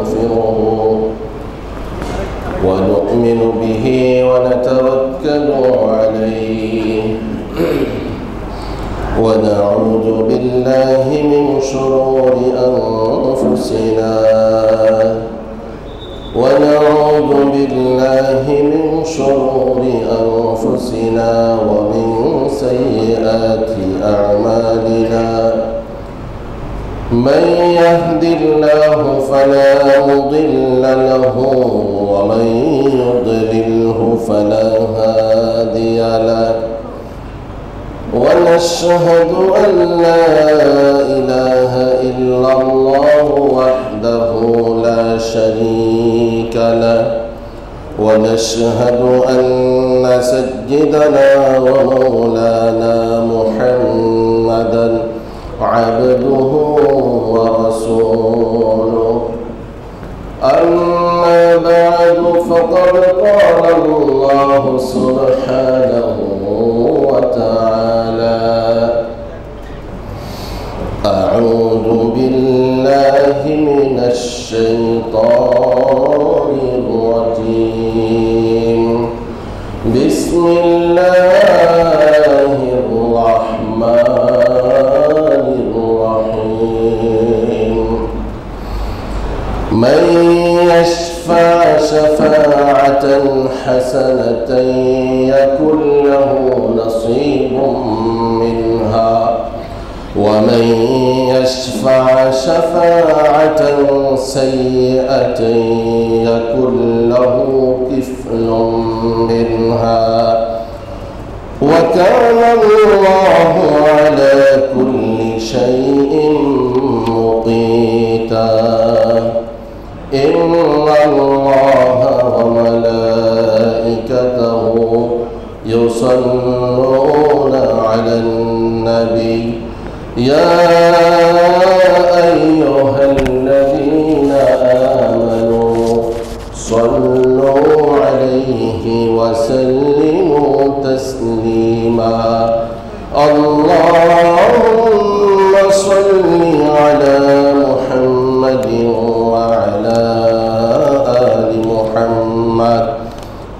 ونستغفره ونؤمن به ونتوكل عليه ونعوذ بالله من شرور أنفسنا ومن سيئات أعمالنا من يهد الله فلا مضل له ومن يضلله فلا هادي له ونشهد أن لا إله إلا الله وحده لا شريك له ونشهد أن سيدنا ومولانا محمدا عبده ورسوله أما بعد فقد قال الله سبحانه وتعالى أعوذ بالله من الشيطان الرجيم بسم الله الرحمن الرحيم من يشفع شفاعة حسنة يكن له نصيب منها ومن يشفع شفاعة سيئة يكن له كفل منها وكان الله على كل شيء مقيتا إن الله وملائكته يصلون على النبي يا أيها الذين آمنوا صلوا عليه وسلموا تسليما اللهم صل على محمد وعلى آل محمد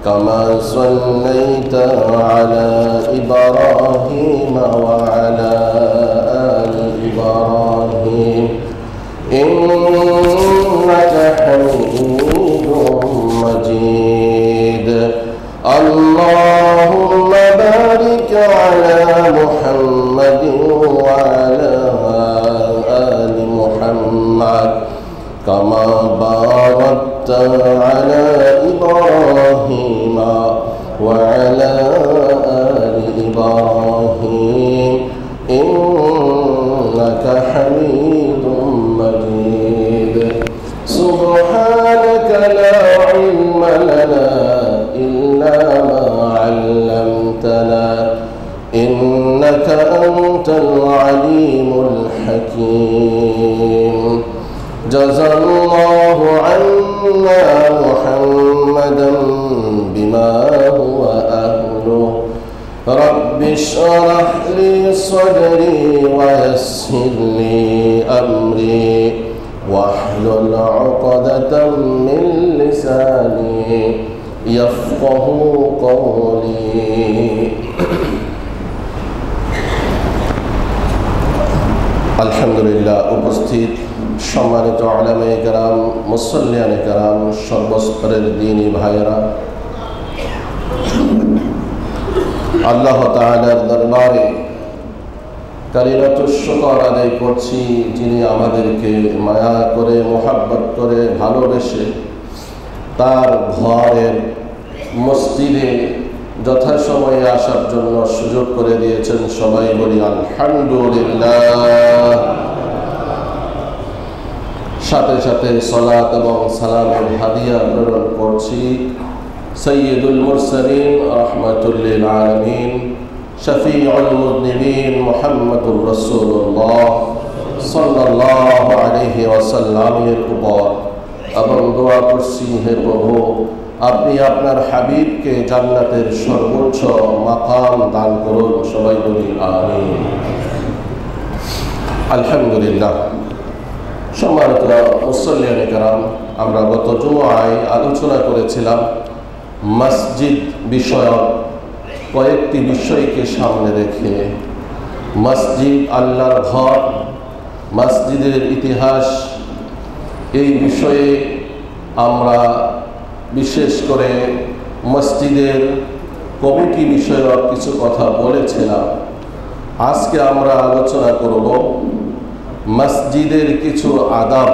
كما صليت على إبراهيم وعلى آل إبراهيم إنك حميد مجيد اللهم بارك على محمد وعلى آل محمد كما باركت على إبراهيم وعلى آل إبراهيم إنك حميد مجيد سبحانك لا علم لنا إلا ما علمتنا إنك أنت العليم الحكيم جزى الله عنا محمدا بما هو أهله رب اشرح لي صدري ويسر لي أمري واحلل عقدة من لساني يفقه قولي আলহামদুলিল্লাহ উপস্থিত সম্মানিত উলামায়ে কেরাম মুসল্লিয়ানে কেরাম সর্বস্তরের দ্বীনী ভাইয়েরা আল্লাহ তাআলার দরবারে কালিমাতুশ শুকর আদায় করছি যিনি আমাদেরকে মায়া করে মোহাব্বত করে ভালোবেসে তার ঘরের মসজিদে যথাসময়ে আসার জন্য সুযোগ করে দিয়েছেন সবাই বলি আলহামদুলিল্লাহ সাথে সাথে সালাত এবং সালামের হাদিয়া প্রেরণ করছি সৈয়দুল মুরসালিন রাহমাতুল লিল আলামিন শফিউল মুযনিবিন মুহাম্মদুর রাসূলুল্লাহ সাল্লাল্লাহু আলাইহি ওয়াসাল্লামের উপর এবং দোয়া করছি হে প্রভু আপনি আপনার হাবিবকে জান্নাতের সর্বোচ্চ মাকাম দান করুন সবাই বলি আমিন আলহামদুলিল্লাহ সম্মানিত মুসল্লিয়ানে কেরাম, আমরা গত জুমআয় আলোচনা করেছিলাম মসজিদ বিষয়ক কয়েকটি বিষয়কে সামনে রেখে। মসজিদ আল্লাহর ঘর, মসজিদের ইতিহাস, এই বিষয়ে আমরা বিশেষ করে মসজিদের কমিটি বিষয়ক কিছু কথা বলেছিলাম। আজকে আমরা আলোচনা করব মসজিদের কিছু আদাব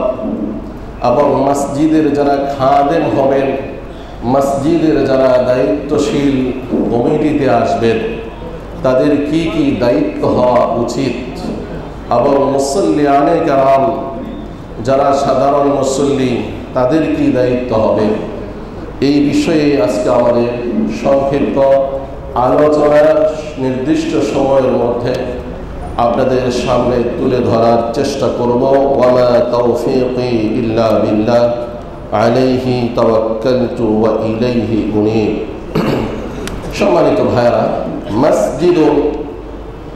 এবং মসজিদের যারা খাদেম হবেন, মসজিদের যারা দায়িত্বশীল কমিটিতে আসবেন, তাদের কি কি দায়িত্ব হওয়া উচিত এবং মুসল্লিয়ানে কেরাম যারা সাধারণ মুসল্লি তাদের কি দায়িত্ব হবে, এই বিষয়ে আজকে আমাদের সংক্ষিপ্ত আলোচনা নির্দিষ্ট সময়ের মধ্যে আপনাদের সামনে তুলে ধরার চেষ্টা করব। ওয়ামা তাওফীকি ইল্লা বিল্লাহ আলাইহি তাওয়াক্কালতু ওয়া ইলাইহি উনীব। সম্মানিত ভাইরা, মসজিদুন,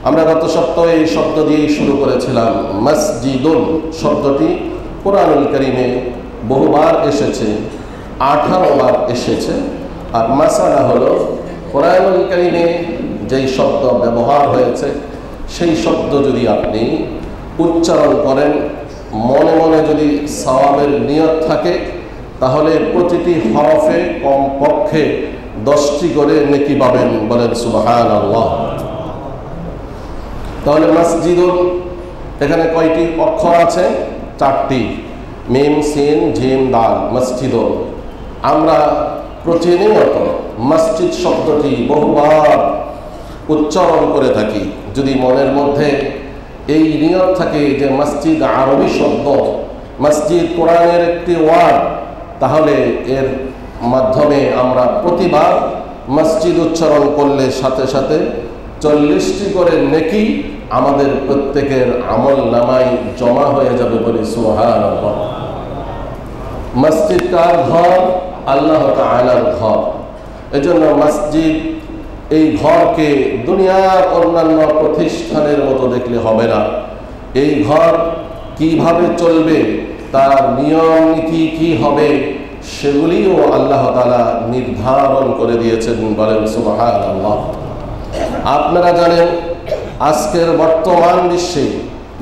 আমরা গত সপ্তাহে এই শব্দ দিয়েই শুরু করেছিলাম। মসজিদুন শব্দটি কোরআনুল কারীমে বহুবার এসেছে, 18 বার এসেছে। আর মাসালা হলো কোরআনুল কারীমে যেই শব্দ ব্যবহার হয়েছে সেই শব্দ যদি আপনি উচ্চারণ করেন, মনে মনে যদি সওয়াবের নিয়ত থাকে, তাহলে প্রতিটি হরফে কমপক্ষে 10টি করে নেকি পাবেন। বলেন সুবহানাল্লাহ। তাহলে মসজিদুন, এখানে কয়টি অক্ষর আছে? 4টি, মিম সিন জিম দাল। মসজিদুন, আমরা প্রতিনিয়ত মসজিদ শব্দটি বহুবার উচ্চারণ করে থাকি। যদি মনের মধ্যে এই নিয়ত থাকে যে মসজিদ আরবি শব্দ, মসজিদ কোরআনের একটি ওয়ার্ড, তাহলে এর মাধ্যমে আমরা প্রতিবার মসজিদ উচ্চারণ করলে সাথে সাথে 40টি করে নেকি আমাদের প্রত্যেকের আমল নামায় জমা হয়ে যাবে। বলি সুবহানাল্লাহ। মসজিদ কার ঘর? আল্লাহ তাআলার ঘর। এজন্য মসজিদ, এই ঘরকে দুনিয়ার অন্যান্য প্রতিষ্ঠানের মতো দেখলে হবে না। এই ঘর কিভাবে চলবে, তার নিয়ম নীতি কি হবে, সেগুলিও আল্লাহ তাআলা নির্ধারণ করে দিয়েছেন। বলেন সুবহানাল্লাহ। আপনারা জানেন, আজকের বর্তমান বিশ্বে,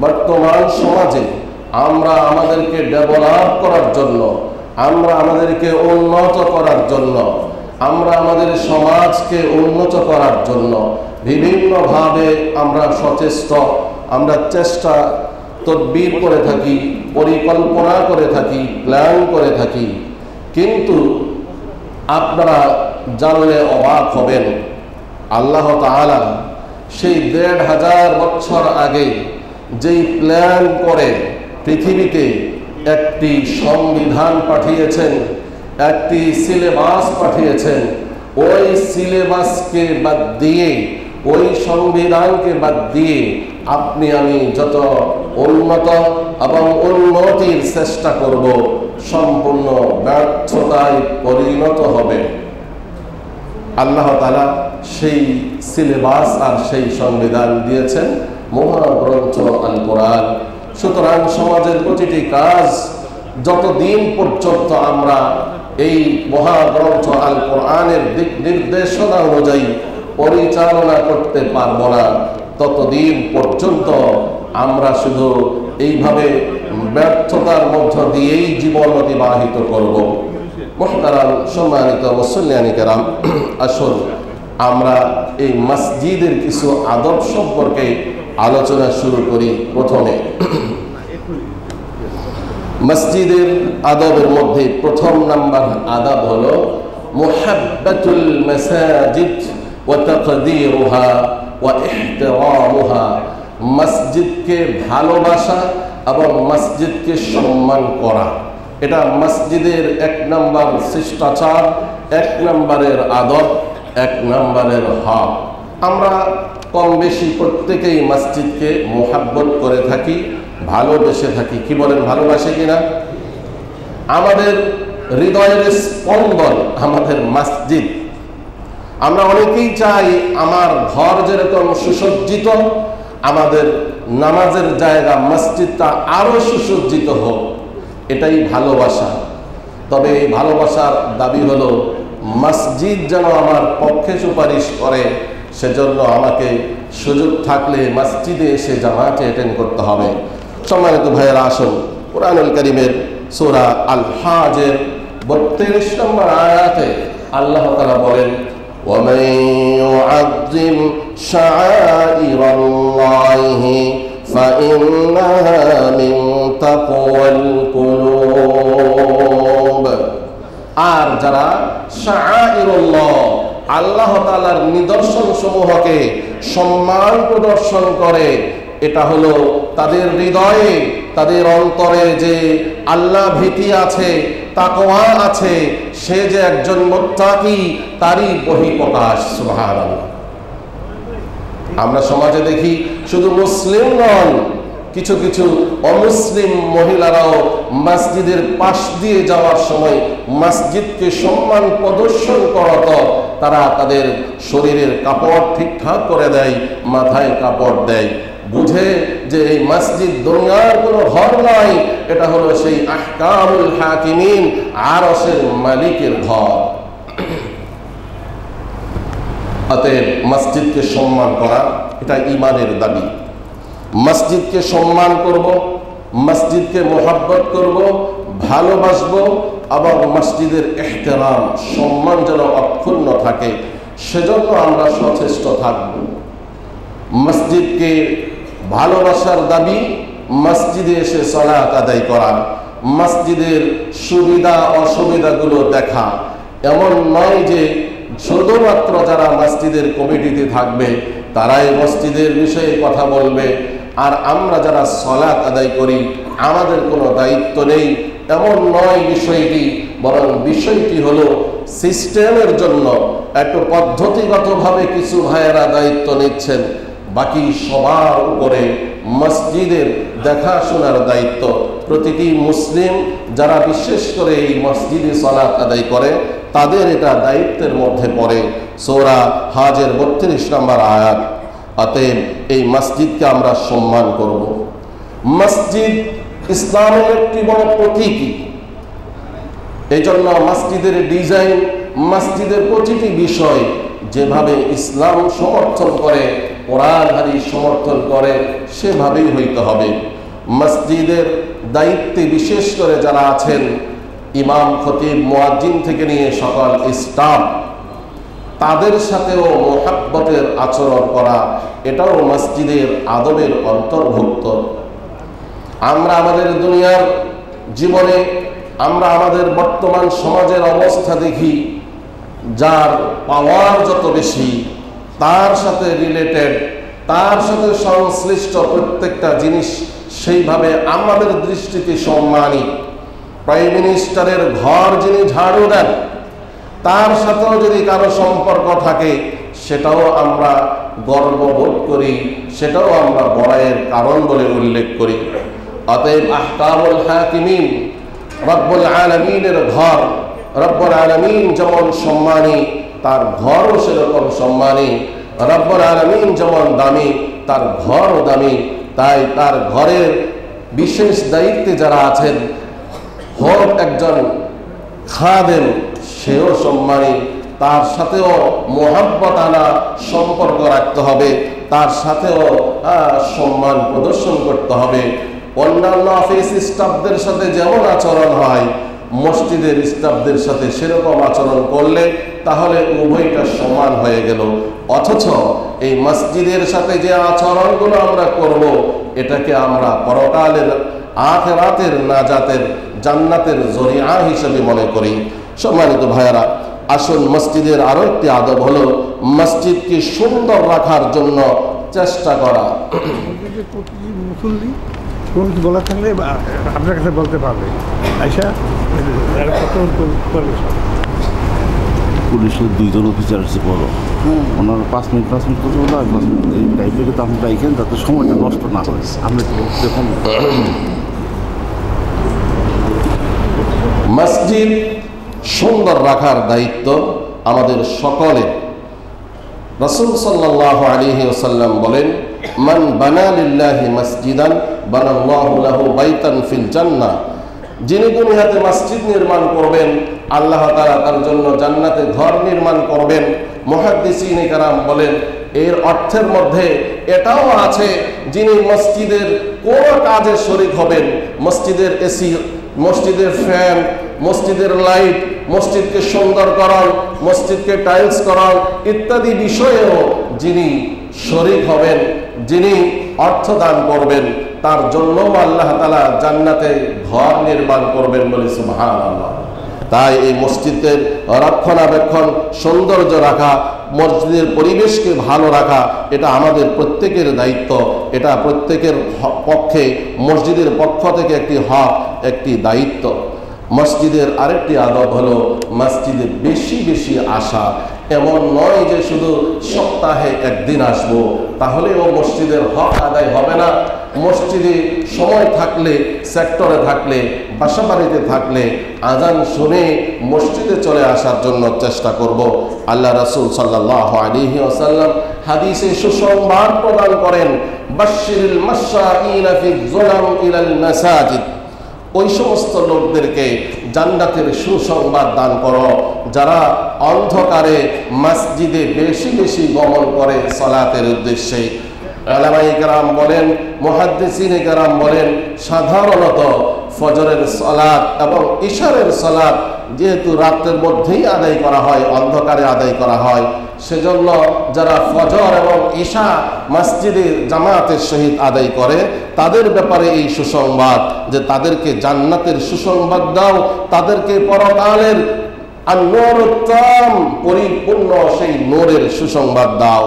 বর্তমান সমাজে আমরা আমাদেরকে ডেভেলপ করার জন্য, আমরা আমাদেরকে উন্নত করার জন্য, আমরা আমাদের সমাজকে উন্নত করার জন্য বিভিন্নভাবে আমরা সচেষ্ট, আমরা চেষ্টা তদবির করে থাকি, পরিকল্পনা করে থাকি, প্ল্যান করে থাকি। কিন্তু আপনারা জানলে অবাক হবেন, আল্লাহ তাআলা সেই 1500 বছর আগে যেই প্ল্যান করে পৃথিবীতে একটি সংবিধান পাঠিয়েছেন, একটি সিলেবাস পাঠিয়েছেন, ওই সিলেবাসকে বাদ দিয়ে, ওই সংবিধানকে বাদ দিয়ে আপনি আমি যত উন্নত এবং উন্নতির চেষ্টা করব, সম্পূর্ণ ব্যর্থতায় পরিণত হবে। আল্লাহ তাআলা সেই সিলেবাস আর সেই সংবিধান দিয়েছেন মহাগ্রন্থ আল কোরআন। সুতরাং সমাজের প্রতিটি কাজ যতদিন পর্যন্ত আমরা এই মহাগ্রন্থ আল কোরআনের দিক নির্দেশনা অনুযায়ী পরিচালনা করতে পারবো না, ততদিন পর্যন্ত আমরা শুধু এইভাবে ব্যর্থতার মধ্য দিয়েই জীবন অতিবাহিত করব। মুহতারাম সম্মানিত মুসল্লিয়ানে কেরাম, আসুন আমরা এই মসজিদের কিছু আদব সম্পর্কে আলোচনা শুরু করি। প্রথমে মসজিদের আদবের মধ্যে প্রথম নাম্বার আদব হলো মুহাব্বাতুল মাসাজিদ ওয়া তাকদীরুহা ওয়া ইহতিরামুহা। মসজিদকে ভালোবাসা এবং মসজিদকে সম্মান করা, এটা মসজিদের 1 নম্বর শিষ্টাচার, 1 নম্বরের আদব, 1 নম্বরের হক। আমরা কম বেশি প্রত্যেকেই মসজিদকে মোহাব্বত করে থাকি, ভালোবেসে থাকি। কি বলেন, ভালোবাসে কিনা? আমাদের হৃদয়ের স্পন্দন আমাদের মসজিদ। আমরা অনেকেই চাই আমার ঘর যেরকম সুসজ্জিত, আমাদের নামাজের জায়গা মসজিদটা আরো সুসজ্জিত হোক, এটাই ভালোবাসা। তবে এই ভালোবাসার দাবি হলো মসজিদ যেন আমার পক্ষে সুপারিশ করে, সেজন্য আমাকে সুযোগ থাকলে মসজিদে এসে জামাতে অ্যাটেন্ড করতে হবে। সম্মানিত ভাইয়েরা, আসুন কুরআনুল কারীমের সূরা আল হাজের 32 নম্বর আয়াতে আল্লাহ তাআলা বলেন, وَمَن يُعَظِّمْ شَعَائِرَ اللَّهِ فَإِنَّهَا مِن تَقْوَى الْقُلُوبِ। আর যারা শাআইরুল্লাহ, আল্লাহ তাআলার নিদর্শন সমূহকে সম্মান প্রদর্শন করে, এটা হলো তাদের হৃদয়ে, তাদের অন্তরে যে আল্লাহ ভীতি আছে, তাকওয়া আছে, সে যে একজন মুত্তাকি তারই বহিঃপ্রকাশ। সুবহানাল্লাহ। আমরা সমাজে দেখি শুধু মুসলিম নন, কিছু কিছু অমুসলিম মহিলারাও মসজিদের পাশ দিয়ে যাওয়ার সময় মসজিদকে সম্মান প্রদর্শন করত। তারা তাদের শরীরের কাপড় ঠিকঠাক করে দেয়, মাথায় কাপড় দেয়, বুঝে যে এই মসজিদ দুনিয়ার কোনো ঘর নয়, এটা হলো সেই আহকামুল হাকিমিন, আরশের মালিকের ঘর। অতএব মসজিদকে সম্মান করা এটা ঈমানের দাবি। মসজিদকে সম্মান করব, মসজিদকে মোহাব্বত করব, ভালোবাসবো, আবার মসজিদের ইহতিরাম, সম্মান যেন অক্ষুণ্ণ থাকে, সেজন্য আমরা সচেষ্ট থাকব। মসজিদকে ভালোবাসার দাবি মসজিদে এসে সালাত আদায় করা, মসজিদের সুবিধা অসুবিধাগুলো দেখা। এমন নয় যে শুধুমাত্র যারা মসজিদের কমিটিতে থাকবে তারাই মসজিদের বিষয়ে কথা বলবে, আর আমরা যারা সালাত আদায় করি আমাদের কোনো দায়িত্ব নেই, এমন নয় বিষয়টি। বরং বিষয়টি হলো সিস্টেমের জন্য একটু পদ্ধতিগতভাবে কিছু ভাইয়েরা দায়িত্ব নিচ্ছেন, বাকি সবার উপরে মসজিদের দেখাশোনার দায়িত্ব প্রতিটি মুসলিম যারা বিশেষ করে এই মসজিদে সালাত আদায় করে তাদের এটা দায়িত্বের মধ্যে পড়ে। সূরা হাজের 32 নম্বর আয়াত। অতএব এই মসজিদকে আমরা সম্মান করব। মসজিদ ইসলামের একটি বড় প্রতীকী, এই জন্য মসজিদের ডিজাইন, মসজিদের প্রতিটি বিষয় যেভাবে ইসলাম সমর্থন করে, কোরআন হাদিস সমর্থন করে, সেভাবেই হইতে হবে। মসজিদের দায়িত্বে বিশেষ করে যারা আছেন, ইমাম, খতিব, মুয়াজ্জিন থেকে নিয়ে সকল স্টাফ, তাদের সাথেও মোহাব্বতের আচরণ করা, এটাও মসজিদের আদবের অন্তর্ভুক্ত। আমরা আমাদের দুনিয়ার জীবনে, আমরা আমাদের বর্তমান সমাজের অবস্থা দেখি, যার পাওয়ার যত বেশি, তার সাথে রিলেটেড, তার সাথে সংশ্লিষ্ট প্রত্যেকটা জিনিস সেইভাবে আমাদের দৃষ্টিতে সম্মানী। প্রাইম মিনিস্টারের ঘর যিনি ঝাড়ু দেন, তার সাথেও যদি কারো সম্পর্ক থাকে, সেটাও আমরা গর্ববোধ করি, সেটাও আমরা বড়াইয়ের কারণ বলে উল্লেখ করি। অতএব আহকামুল হাকিমিন, রব্বুল আলামিনের ঘর, রব্বুল আলামিন যেমন সম্মানী, তার ঘরও সেরকম সম্মানী। রব্বুল আলামিন যেমন দামি, তার ঘরও দামি। তাই তার ঘরের বিশেষ দায়িত্বে যারা আছেন, হোক একজন খাদেম, সেও সম্মানী, তার সাথেও মোহাব্বত আনা সম্পর্ক রাখতে হবে, তার সাথেও সম্মান প্রদর্শন করতে হবে। অন্যান্য অফিস স্টাফদের সাথে যেমন আচরণ হয়, মসজিদের স্টাফদের সাথে সেরকম আচরণ করলে তাহলে উভয়টা সমান হয়ে গেল। অথচ এই মসজিদের সাথে যে আচরণগুলো আমরা করব, এটাকে আমরা পরকালের, আখিরাতের নাজাতের, জান্নাতের জরিয়া হিসেবে মনে করি। সম্মানিত ভাইয়েরা, আসুন মসজিদের আরো একটি আদব হলো মসজিদকে সুন্দর রাখার জন্য চেষ্টা করা। কোন বলা থাকলে আপনার কাছে বলতে পারবে। আচ্ছা, পুলিশের 2 জন অফিসার আছে বড়, ওনারা 5 মিনিট কথা বলে 5 মিনিট এই টাইপের কিন্তু আপনি রাখেন, যাতে সময়টা নষ্ট না হয়। আপনি দেখুন, মসজিদ সুন্দর রাখার দায়িত্ব আমাদের সকলের। রাসূল সাল্লাল্লাহু আলাইহি ওয়াসাল্লাম বলেন, মান বানা লিল্লাহি মাসজিদান বানাল্লাহু লাহু বাইতান ফিল জান্নাহ, যিনি দুনিয়াতে মসজিদ নির্মাণ করবেন আল্লাহ তাআলা তার জন্য জান্নাতে ঘর নির্মাণ করবেন। মুহাদ্দিসিনে কেরাম বলেন এর অর্থের মধ্যে এটাও আছে, যিনি মসজিদের কোন কাজে শরীক হবেন, মসজিদের এসি, মসজিদের ফ্যান, মসজিদের লাইট, মসজিদকে সুন্দরকরণ, মসজিদকে টাইলস করান ইত্যাদি বিষয়েও যিনি শরীক হবেন, যিনি অর্থ দান করবেন, তার জন্য আল্লাহ তাআলা জান্নাতে ঘর নির্মাণ করবেন বলে সুবহানাল্লাহ। তাই এই মসজিদের রক্ষণাবেক্ষণ, সৌন্দর্য রাখা, মসজিদের পরিবেশকে ভালো রাখা এটা আমাদের প্রত্যেকের দায়িত্ব। এটা প্রত্যেকের পক্ষে, মসজিদের পক্ষ থেকে একটি হক, একটি দায়িত্ব। মসজিদের আরেকটি আদব হলো মসজিদে বেশি বেশি আসা। এমন নয় যে শুধু সপ্তাহে একদিন আসবো, তাহলেও মসজিদের হক আদায় হবে না। মসজিদে সময় থাকলে, সেক্টরে থাকলে, বাসা বাড়িতে থাকলে আজান শুনে মসজিদে চলে আসার জন্য চেষ্টা করব। আল্লাহ রাসূল সাল্লাল্লাহু আলাইহি ওয়াসাল্লাম হাদিসে সুসংবাদ প্রদান করেন, বাশশিরিল মাশাঈনা ফি যুলাম ইলাল মাসাজিদ, ওই সমস্ত লোকদেরকে জান্নাতের সুসংবাদ দান করো যারা অন্ধকারে মসজিদে বেশি বেশি গমন করে সালাতের উদ্দেশ্যে। উলামায়ে কেরাম বলেন, মুহাদ্দিসিনে কেরাম বলেন, সাধারণত ফজরের সালাত এবং ইশারের সালাত যেহেতু রাতের মধ্যেই আদায় করা হয়, অন্ধকারে আদায় করা হয়, সেজন্য যারা ফজর এবং ঈশা মসজিদে জামাতের সহিত আদায় করে তাদের ব্যাপারে এই সুসংবাদ যে তাদেরকে জান্নাতের সুসংবাদ দাও, তাদেরকে পরকালের পরিপূর্ণ সেই নূরের সুসংবাদ দাও।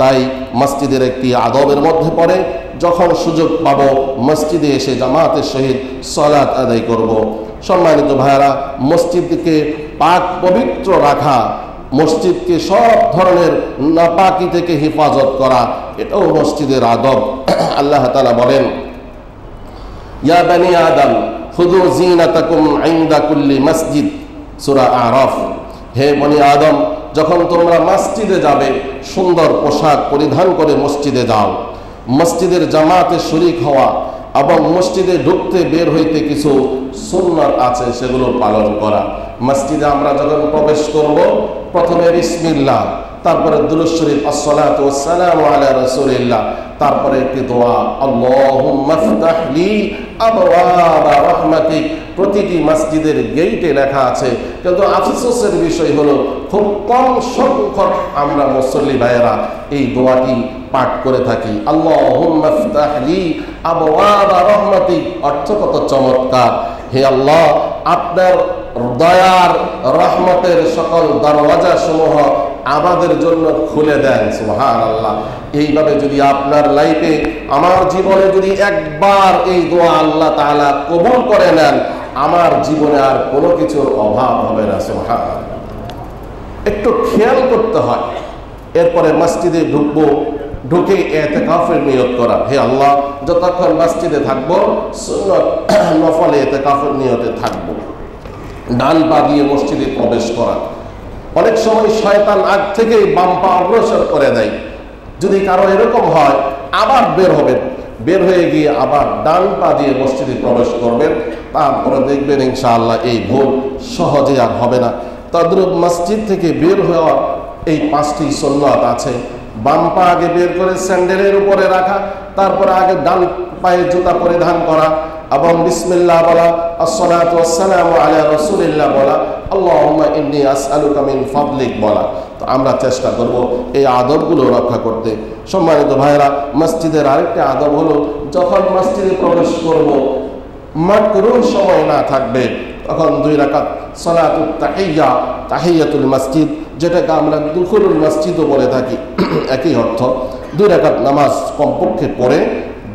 তাই মসজিদের একটি আদবের মধ্যে পড়ে যখন সুযোগ পাবো মসজিদে এসে জামাতের সহিত সালাত আদায় করব। সম্মানিত ভাইরা, মসজিদকে পাক পবিত্র রাখা, মসজিদকে সব ধরনের নাপাকি থেকে হেফাজত করা, এটাও মসজিদের আদব। আল্লাহ তাআলা বলেন, ইয়া বানি আদম খুযু যিনাতাকুম ইনদা কুল্লি মসজিদ, সূরা আরাফ। হে বনি আদম, যখন তোমরা মসজিদে যাবে সুন্দর পোশাক পরিধান করে মসজিদে যাও। মসজিদের জামাতে শরীক হওয়া এবং মসজিদে ঢুকতে বের হইতে কিছু সুন্নাত আছে, সেগুলো পালন করা। মসজিদে আমরা যখন প্রবেশ করব প্রথমে বিসমিল্লাহ, তারপরে দুরূদ শরীফ আসসালাতু ওয়াসসালামু আলা রাসূলিল্লাহ, তারপরে একটি দোয়া আল্লাহুম্মা ফতাহ লি আবওয়াবা রাহমাতিক। প্রতিটি মসজিদের গেটে লেখা আছে, কিন্তু আফসোসের বিষয় হলো খুব কম সংখ্যক আমরা মুসল্লি ভাইয়েরা এই দোয়াটি পাঠ করে থাকি। আল্লাহুম্মা ফতাহ লি আবওয়াবা রাহমাতিক অর্থ কত চমৎকার! হে আল্লাহ, আপনার দয়ার রহমতের সকল দরওয়াজা সমূহ আমাদের জন্য খুলে দেন। সুবহানাল্লাহ। এইভাবে যদি আপনার লাইফে, আমার জীবনে যদি একবার এই দোয়া আল্লাহ তাআলা কবুল করে নেন, আমার জীবনে আর কোনো কিছুর অভাব হবে না। সুবহানাল্লাহ। একটু খেয়াল করতে হয়। এরপরে মসজিদে ঢুকবো, ঢুকে ইতিকাফের নিয়ত করা। হে আল্লাহ, যতক্ষণ মসজিদে থাকবো সুন্নাত নফলে ইতিকাফের নিয়তে থাকবো। ডান পা দিয়ে মসজিদে প্রবেশ করা। অনেক সময় শয়তান আগ থেকেই বাম পা অগ্রসর করে দেয়। যদি কারো এরকম হয়, আবার বের হবেন, বের হয়ে গিয়ে আবার ডান পা দিয়ে মসজিদে প্রবেশ করবেন, তারপরে দেখবেন ইনশাআল্লাহ এই ভুল সহজে আর হবে না। তদ্রূপ মসজিদ থেকে বের হওয়ার এই 5টি সুন্নাত আছে। বাম পা আগে বের করে স্যান্ডেলের উপরে রাখা, তারপরে আগে ডান পায়ে জুতা পরিধান করা এবং বিসমিল্লাহ বলা, আসসালাতু ওয়াসসালামু আলা রাসূলিল্লাহ বলা, আল্লাহুম্মা ইন্নী আসআলুকা মিন ফাদলিক বলা। তো আমরা চেষ্টা করব এই আদবগুলো রক্ষা করতে। সম্মানিত ভাইরা, মসজিদের আরেকটা আদব হলো যখন মসজিদে প্রবেশ করব মাকরুহ সময় না থাকবে তখন 2 রাকাত সালাতুত তাহিয়্যা, তাহিয়াতুল মসজিদ, যেটাকে আমরা দুখুলুল মসজিদও বলে থাকি, একই অর্থ। 2 রাকাত নামাজ কমপক্ষে পড়ে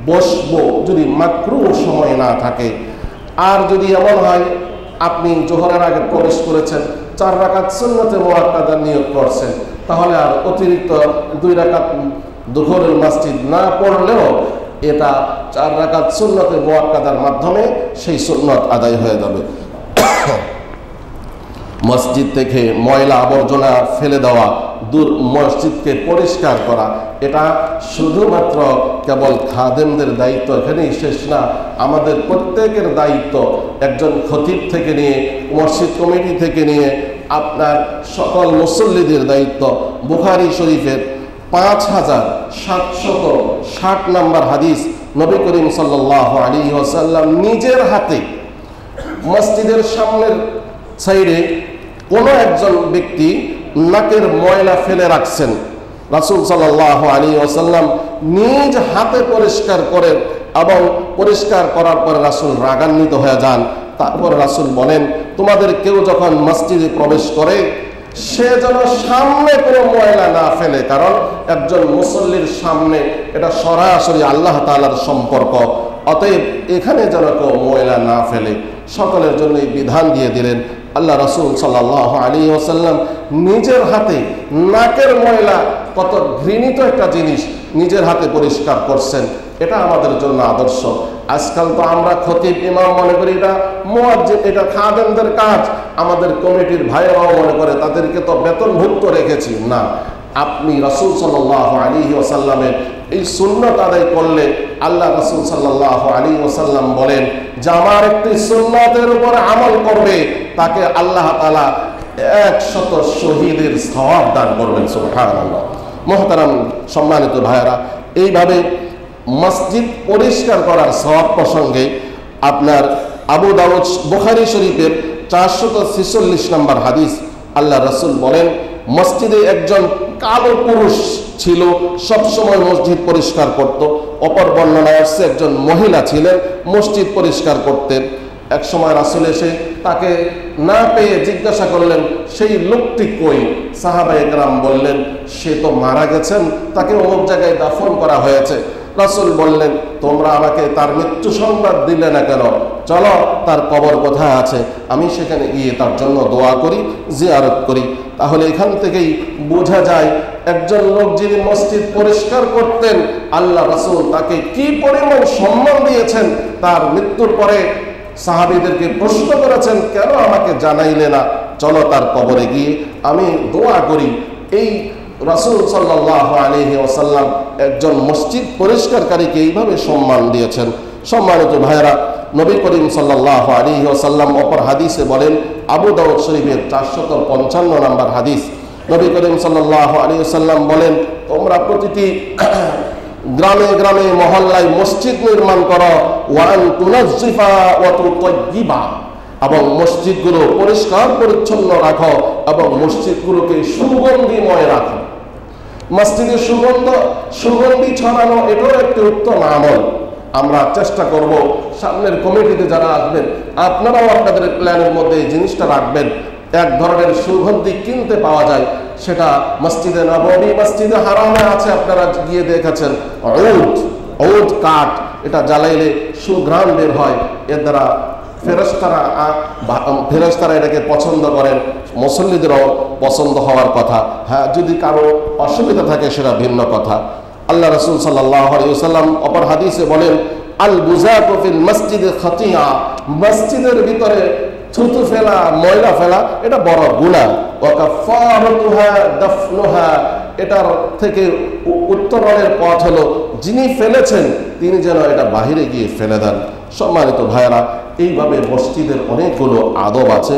বসবো যদি মাকরুহ সময় না থাকে। আর যদি এমন হয় আপনি জোহরের আগে প্রবেশ করেছেন, 4 রাকাত সুন্নতে মুআক্কাদার নিয়ত করছেন, তাহলে আর অতিরিক্ত 2 রাকাত দুখুলুল মসজিদ না পড়লেও এটা 4 রাকাত সুন্নতে মুআক্কাদার মাধ্যমে সেই সুন্নত আদায় হয়ে যাবে। মসজিদ থেকে ময়লা আবর্জনা ফেলে দেওয়া মসজিদকে পরিষ্কার করা, এটা শুধুমাত্র কেবল খাদেমদের দায়িত্ব এখানেই শেষ না, আমাদের প্রত্যেকের দায়িত্ব। একজন খতিব থেকে নিয়ে, মসজিদ কমিটি থেকে নিয়ে আপনার সকল মুসল্লিদের দায়িত্ব। বুখারী শরীফের 5760 নম্বর হাদিস, নবী করিম সাল্লাল্লাহু আলাইহি ওয়াসাল্লাম নিজের হাতে মসজিদের সামনের সাইডে কোনো একজন ব্যক্তি নাকের ময়লা ফেলে রাখছেন, রাসূল সাল্লাল্লাহু আলাইহি ওয়াসাল্লাম নিজ হাতে পরিষ্কার করেন এবং পরিষ্কার করার পরে রাসূল রাগান্বিত হয়ে যান। তারপর রাসূল বলেন, তোমাদের কেউ যখন মসজিদে প্রবেশ করে সে যেন সামনে কোনো ময়লা না ফেলে, কারণ একজন মুসল্লির সামনে এটা সরাসরি আল্লাহ তাআলার সম্পর্ক, অতএব এখানে যেন কেউ ময়লা না ফেলে। সকলের জন্য এই বিধান দিয়ে দিলেন। আল্লাহ রাসূল সাল্লাল্লাহু আলাইহি ওয়াসাল্লাম নিজের হাতে নাকের ময়লা, কত ঘৃণিত একটা জিনিস, নিজের হাতে পরিষ্কার করছেন। এটা আমাদের জন্য আদর্শ। আজকাল তো আমরা খতিব ইমাম মনে করি এটা মুয়াজ্জিন, এটা খাদেমদের কাজ, আমাদের কমিটির ভাইরাও মনে করে তাদেরকে তো বেতনভুক্ত রেখেছি। না, আপনি রাসূল সাল্লাল্লাহু আলাইহি ওয়াসাল্লামের এই সুন্নাত আদায় করলে আল্লাহ রাসূল সাল্লাল্লাহু আলাইহি ওয়াসাল্লাম বলেন যে আমার একটি সুন্নাতের উপর আমল করবে তাকে আল্লাহ তাআলা 100 শহীদের সওয়াব দান করবেন। সুবহানাল্লাহ। মুহতারাম সম্মানিত ভাইরা, এইভাবে মসজিদ পরিষ্কার করার সওয়াব প্রসঙ্গে আপনার আবু দাউদ বুখারী শরীফের 446 নম্বর হাদিস, আল্লাহ রাসূল বলেন মসজিদে একজন কালো পুরুষ ছিল, সবসময় মসজিদ পরিষ্কার করত। অপর বর্ণনায় আসছে একজন মহিলা ছিলেন, মসজিদ পরিষ্কার করতেন। এক সময় রাসূল এসে তাকে না পেয়ে জিজ্ঞাসা করলেন, সেই লোকটি কই? সাহাবায়ে কেরাম বললেন, সে তো মারা গেছেন, তাকে অমুক জায়গায় দাফন করা হয়েছে। রাসূল বললেন, তোমরা আমাকে তার মৃত্যু সংবাদ দিলে না কেন? চলো তার কবর কোথায় আছে, আমি সেখানে গিয়ে তার জন্য দোয়া করি, জিয়ারত করি। তাহলে এখান থেকেই বোঝা যায় একজন লোক যিনি মসজিদ পরিষ্কার করতেন, আল্লাহ রাসূল তাকে কি পরিমাণ সম্মান দিয়েছেন। তার মৃত্যুর পরে সাহাবীদেরকে প্রশ্ন করেছেন, কেন আমাকে জানাইলে না? চলো তার কবরে গিয়ে আমি দোয়া করি। এই রাসূল সাল্লাল্লাহু আলাইহি ওয়াসাল্লাম একজন মসজিদ পরিষ্কারকারীকে এইভাবে সম্মান দিয়েছেন। সম্মানিত ভাইরা, নবী করিম সাল্লাল্লাহু আলাইহি ওয়াসাল্লাম অপর হাদিসে বলেন, আবু দাউদ শরীফের 455 নম্বর হাদিস, নবী করিম সাল্লাল্লাহু আলাইহি ওয়াসাল্লাম বলেন, তোমরা প্রতিটি গ্রামে গ্রামে মহল্লায় মসজিদ নির্মাণ করো, ওয়ান তুনাজ্জিফা ওয়া তুতাইয়িবা, এবং মসজিদগুলো পরিষ্কার পরিচ্ছন্ন রাখো এবং মসজিদগুলোকে সুগন্ধিময় রাখো। মসজিদের সুগন্ধি ছড়ানো এটাও একটি উত্তম আমল। আমরা চেষ্টা করব সামনের কমিটিতে যারা আসবেন আপনারাও আপনাদের প্ল্যানের মধ্যে এই জিনিসটা রাখবেন। এক ধরনের সুগন্ধি কিনতে পাওয়া যায়, সেটা মসজিদে নববী, মসজিদে হারামে আছে, আপনারা গিয়ে দেখেছেন। ঔদ কাঠ, এটা জ্বালাইলে সুঘ্রাণ বের হয়। এর দ্বারা ফেরেশতারা এটাকে পছন্দ করেন, মুসল্লিদেরও পছন্দ হওয়ার কথা। হ্যাঁ, যদি কারো অসুবিধা থাকে সেটা ভিন্ন কথা। আল্লাহ রাসূল সাল্লাল্লাহু আলাইহি ওয়াসাল্লাম অপর হাদিসে বলেন, আল বুযাকু ফিল মসজিদে খাতিয়া, মসজিদের ভিতরে থুতু ফেলা, ময়লা ফেলা এটা বড় গুনাহ। ওয়া কাফারাতুহা দাফনুহা, এটার থেকে উত্তরণের পথ হলো যিনি ফেলেছেন তিনি যেন এটা বাহিরে গিয়ে ফেলে দেন। সম্মানিত ভাইরা, এইভাবে মসজিদের অনেকগুলো আদব আছে।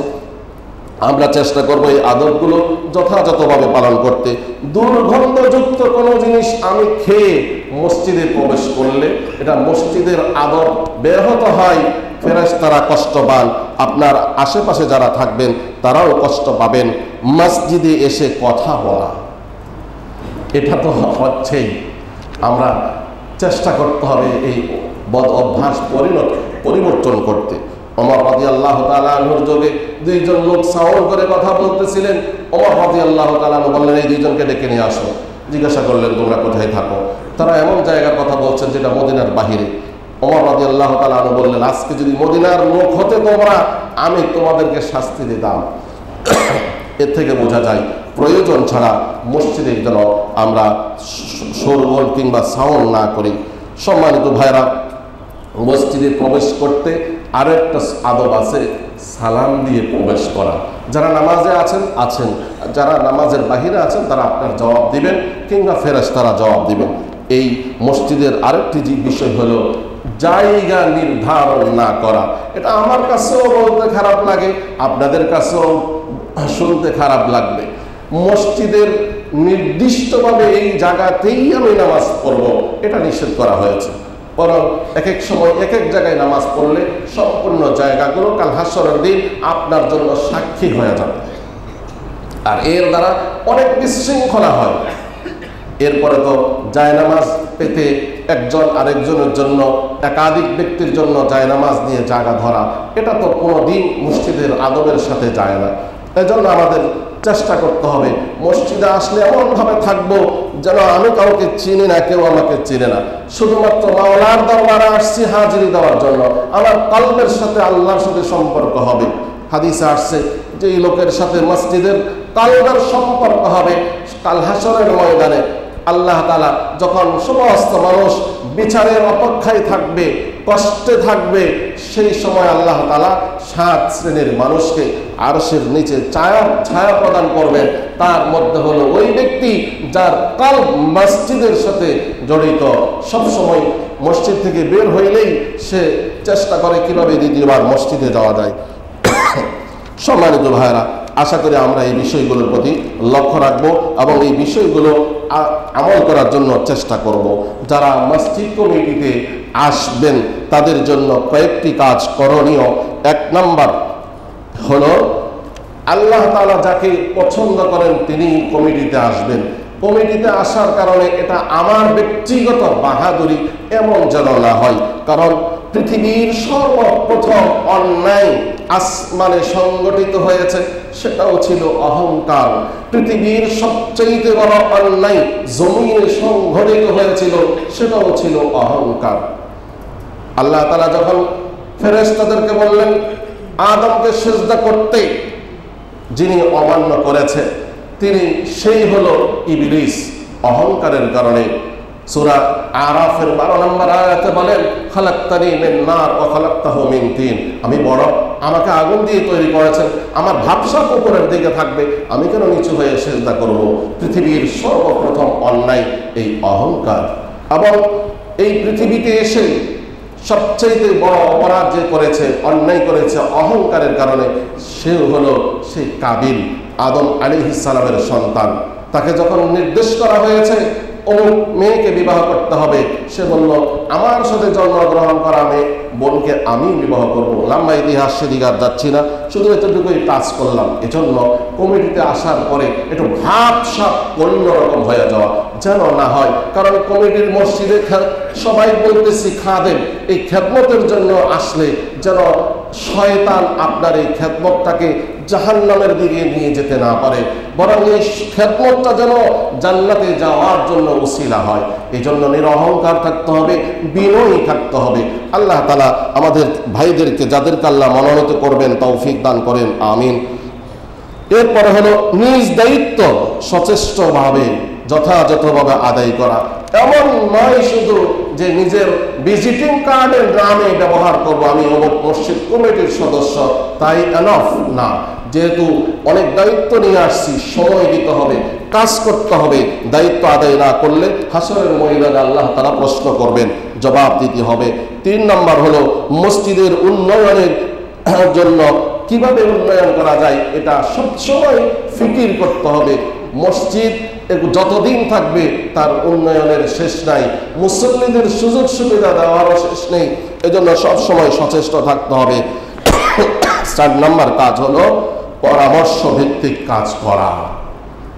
আমরা চেষ্টা করব এই আদবগুলো যথাযথভাবে পালন করতে। দুর্গন্ধযুক্ত কোনো জিনিস আমি খেয়ে মসজিদে প্রবেশ করলে এটা মসজিদের আদব ব্যাহত হয়, ফেরেশতারা কষ্ট পান, আপনার আশেপাশে যারা থাকবেন তারাও কষ্ট পাবেন। মসজিদে এসে কথা বলা, এটা তো হচ্ছেই। আমরা চেষ্টা করতে হবে এই বদ অভ্যাস পরিবর্তন করতে। ওমর রাদিয়াল্লাহু তাআলা আনহুর যুগে দুইজন লোক সাউন্ড করে কথা বলতেছিলেন। ওমর রাদিয়াল্লাহু তাআলা আনহু বললেন, এই দুইজনকে ডেকে নিয়ে আসো। জিজ্ঞাসা করলেন, তোমরা কোথায় থাকো? তারা এমন জায়গার কথা বলছেন যেটা মদিনার বাহিরে। ওমর রাদিয়াল্লাহু তাআলা আনহু বললেন, আজকে যদি মদিনার লোক হতে তোমরা, আমি তোমাদেরকে শাস্তি দিতাম। এর থেকে বোঝা যায় প্রয়োজন ছাড়া মসজিদে যেন আমরা শোরগোল কিংবা সাউন্ড না করি। সম্মানিত ভাইরা, মসজিদে প্রবেশ করতে আরেকটা আদব আছে, সালাম দিয়ে প্রবেশ করা। যারা নামাজে আছেন, যারা নামাজের বাহিরে আছেন তারা আপনার জবাব দিবেন, কিংবা ফেরেশতারা জবাব দিবেন। এই মসজিদের আরেকটি বিষয় হলো জায়গা নির্ধারণ না করা। এটা আমার কাছেও বলতে খারাপ লাগে, আপনাদের কাছেও শুনতে খারাপ লাগবে। মসজিদের নির্দিষ্টভাবে এই জায়গাতেই আমি নামাজ পড়ব, এটা নিষেধ করা হয়েছে। বরং এক এক সময় এক এক জায়গায় নামাজ পড়লে সম্পূর্ণ জায়গাগুলো কাল হাসরের দিন আপনার জন্য সাক্ষী হয়ে যাবে। আর এর দ্বারা অনেক বিশৃঙ্খলা হয়। এরপরে তো জায়নামাজ পেতে একজন আরেকজনের জন্য, একাধিক ব্যক্তির জন্য জায়নামাজ নিয়ে জায়গা ধরা, এটা তো কোনোদিন মসজিদের আদবের সাথে যায় না। এজন্য আমাদের চেষ্টা করতে হবে মসজিদে আসলে এমনভাবে থাকবো যেন আমি কাউকে চিনি না, কেউ আমাকে চিনে না। শুধুমাত্র মাওলার দরবারে আসছি হাজিরি দেওয়ার জন্য, আমার কলবের সাথে আল্লাহর সাথে সম্পর্ক হবে। হাদিসে আসছে যে এই লোকের সাথে মসজিদের কলবের সম্পর্ক হবে কাল হাসরের ময়দানে। আল্লাহ তাআলা যখন সমস্ত মানুষ বিচারের অপেক্ষায় থাকবে, কষ্টে থাকবে, সেই সময় আল্লাহ তাআলা 7 শ্রেণীর মানুষকে আরশের নিচে ছায়া প্রদান করবেন। তার মধ্যে হলো ওই ব্যক্তি যার কলব মসজিদের সাথে জড়িত। সবসময় মসজিদ থেকে বের হইলেই সে চেষ্টা করে কিভাবে দ্বিতীয়বার মসজিদে যাওয়া যায়। সম্মানিত ভাইরা, আশা করি আমরা এই বিষয়গুলোর প্রতি লক্ষ্য রাখবো এবং এই বিষয়গুলো আমল করার জন্য চেষ্টা করব। যারা মসজিদ কমিটিতে আসবেন তাদের জন্য কয়েকটি কাজ করণীয়। 1 নম্বর হলো আল্লাহ তাআলা যাকে পছন্দ করেন তিনি কমিটিতে আসবেন। কমিটিতে আসার কারণে এটা আমার ব্যক্তিগত বাহাদুরি এমন যেন না হয়। কারণ পৃথিবীর সর্বপ্রথম অন্যায় আসমানে সংগঠিত হয়েছে, সেটাও ছিল অহংকার। পৃথিবীর সবচেয়ে বড় অন্যায় জমিনে সংঘটিত হয়েছিল, সেটাও ছিল অহংকার। আল্লাহ তাআলা যখন ফেরেশতাদেরকে বললেন আদমকে সিজদা করতে, যিনি অমান্য করেছে তিনি সেই হলো ইবলিস। অহংকারের কারণে সূরা আরাফের 12 নম্বর আয়াতে বলেন খালাকতানি মিন নার ওয়া খালাকতাহু মিন তিন, আমি বড়, আমাকে আগুন দিয়ে তৈরি করেছেন, আমার ভাবসাব উপরের দিকে থাকবে, আমি কেন নিচু হয়ে সিজদা করব? পৃথিবীর সর্বপ্রথম অন্যায় এই অহংকার। এবং এই পৃথিবীতে এসে সবচেয়ে বড় অপরাধ যে করেছে, অন্যায় করেছে অহংকারের কারণে, সে হলো সেই কাবিল, আদম আলাইহিস সালামের সন্তান। তাকে যখন নির্দেশ করা হয়েছে অমুক মেয়েকে বিবাহ করতে হবে, সে বলল আমার সাথে জন্মগ্রহণ করা মেয়ে বোনকে আমি বিবাহ করবো। লম্বা ইতিহাস সেদিকে আর যাচ্ছি না, শুধু এতটুকুই টাচ করলাম। এজন্য কমিটিতে আসার পরে একটু ভাবসাব অন্যরকম হয়ে যাওয়া যেন না হয়। কারণ কমিটির মসজিদে সবাই বলতেছি খাদেম, এই খেদমতের জন্য আসলে যেন শয়তান আপনার এই খেদমতটাকে জাহান্নামের দিকে নিয়ে যেতে না পারে, বরং এই খেদমতটা যেন জান্নাতে যাওয়ার জন্য উসিলা হয়। এই জন্য নিরহংকার থাকতে হবে, বিনয়ী থাকতে হবে। আল্লাহ তাআলা আমাদের ভাইদেরকে যাদেরকে আল্লাহ মনোনীত করবেন তৌফিক দান করেন, আমিন। এরপরে হলো নিজ দায়িত্ব সচেষ্টভাবে যথাযথভাবে আদায় করা। এমন নয় শুধু যে নিজের ভিজিটিং কার্ডের নামে ব্যবহার করবো আমি অমুক মসজিদ কমিটির সদস্য, তাই এনাফ না। যেহেতু অনেক দায়িত্ব নিয়ে আসছি, সময় দিতে হবে, কাজ করতে হবে। দায়িত্ব আদায় না করলে হাসরের ময়দানে আল্লাহ তাআলা প্রশ্ন করবেন, জবাব দিতে হবে। 3 নম্বর হলো মসজিদের উন্নয়নের জন্য কিভাবে উন্নয়ন করা যায় এটা সবসময় ফিকির করতে হবে। মসজিদ যতদিন থাকবে তার উন্নয়নের শেষ নাই, মুসল্লিদের সুযোগ সুবিধা দেওয়ারও শেষ নেই। এজন্য সবসময় সচেষ্ট থাকতে হবে। 4 নম্বর কাজ হলো পরামর্শ ভিত্তিক কাজ করা।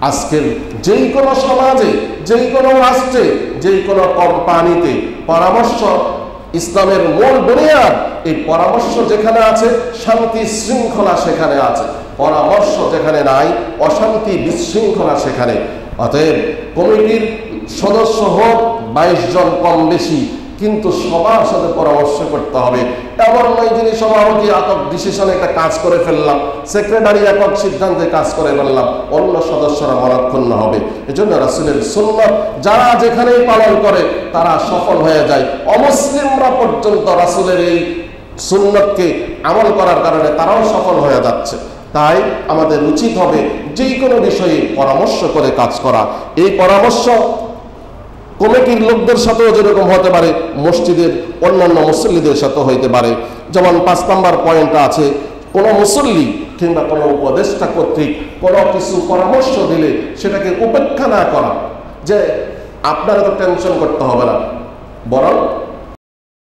আজকের যেই কোনো সমাজে, যেই কোনো রাষ্ট্রে, যেই কোনো কোম্পানিতে পরামর্শ ইসলামের মূল বুনিয়াদ। এই পরামর্শ যেখানে আছে শান্তি শৃঙ্খলা সেখানে আছে, পরামর্শ যেখানে নাই অশান্তি বিশৃঙ্খলা সেখানে। অতএব কমিটির সদস্য হোক 22 জন কম বেশি, কিন্তু সবার সাথে পরামর্শ করতে হবে। এমন নয় যিনি সভাপতি একক ডিসিশনে একটা কাজ করে ফেললাম, সেক্রেটারি একক সিদ্ধান্তে কাজ করে ফেললাম, অন্য সদস্যরা মনক্ষুণ্ণ হবে। এজন্য রাসূলের সুন্নাত যারা যেখানেই পালন করে তারা সফল হয়ে যায়। অমুসলিমরা পর্যন্ত রাসূলের এই সুন্নতকে আমল করার কারণে তারাও সফল হয়ে যাচ্ছে। তাই আমাদের উচিত হবে যে কোনো বিষয়ে পরামর্শ করে কাজ করা। এই পরামর্শ কমিটির লোকদের সাথেও যেরকম হতে পারে, মসজিদের অন্যান্য মুসল্লিদের সাথেও হইতে পারে। যেমন 5 নম্বর পয়েন্ট আছে, কোনো মুসল্লি কিংবা কোনো উপদেষ্টা কর্তৃক কোনো কিছু পরামর্শ দিলে সেটাকে উপেক্ষা না করা, যে আপনারা তো টেনশন করতে হবে না, বরং